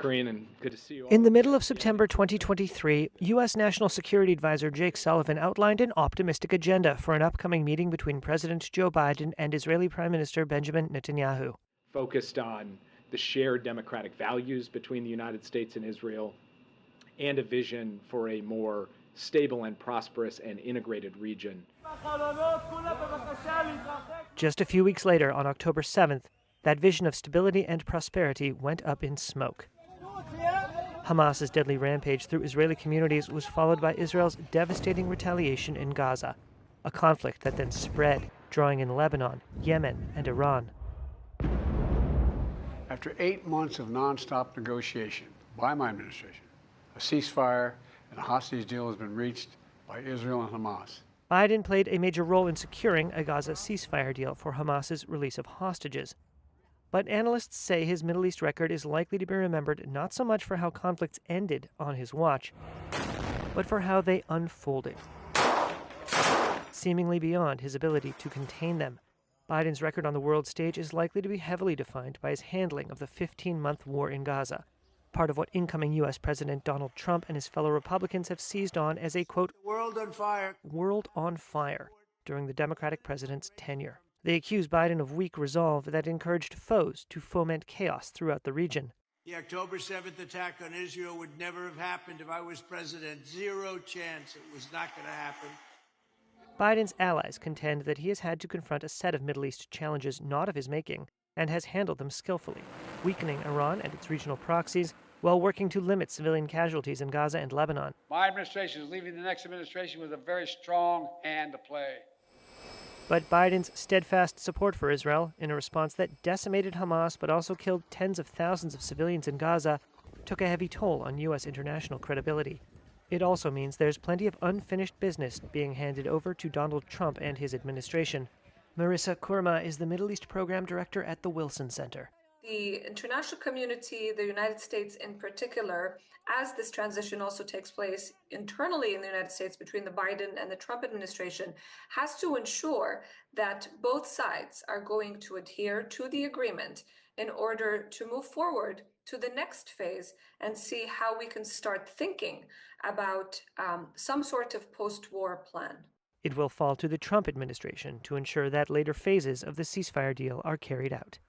Karine, and good to see you all. In the middle of September 2023, U.S. National Security Advisor Jake Sullivan outlined an optimistic agenda for an upcoming meeting between President Joe Biden and Israeli Prime Minister Benjamin Netanyahu. Focused on the shared democratic values between the United States and Israel, and a vision for a more stable and prosperous and integrated region. Just a few weeks later, on October 7th, that vision of stability and prosperity went up in smoke. Hamas's deadly rampage through Israeli communities was followed by Israel's devastating retaliation in Gaza, a conflict that then spread, drawing in Lebanon, Yemen, and Iran. After 8 months of nonstop negotiation by my administration, a ceasefire and a hostage deal has been reached by Israel and Hamas. Biden played a major role in securing a Gaza ceasefire deal for Hamas's release of hostages. But analysts say his Middle East record is likely to be remembered not so much for how conflicts ended on his watch, but for how they unfolded, seemingly beyond his ability to contain them. Biden's record on the world stage is likely to be heavily defined by his handling of the 15-month war in Gaza, part of what incoming U.S. President Donald Trump and his fellow Republicans have seized on as a, quote, world on fire during the Democratic president's tenure. They accuse Biden of weak resolve that encouraged foes to foment chaos throughout the region. The October 7th attack on Israel would never have happened if I was president. Zero chance. It was not going to happen. Biden's allies contend that he has had to confront a set of Middle East challenges not of his making, and has handled them skillfully, weakening Iran and its regional proxies while working to limit civilian casualties in Gaza and Lebanon. My administration is leaving the next administration with a very strong hand to play. But Biden's steadfast support for Israel, in a response that decimated Hamas but also killed tens of thousands of civilians in Gaza, took a heavy toll on U.S. international credibility. It also means there's plenty of unfinished business being handed over to Donald Trump and his administration. Marissa Kurma is the Middle East Program Director at the Wilson Center. The international community, the United States in particular, as this transition also takes place internally in the United States between the Biden and the Trump administration, has to ensure that both sides are going to adhere to the agreement in order to move forward to the next phase and see how we can start thinking about some sort of post-war plan. It will fall to the Trump administration to ensure that later phases of the ceasefire deal are carried out.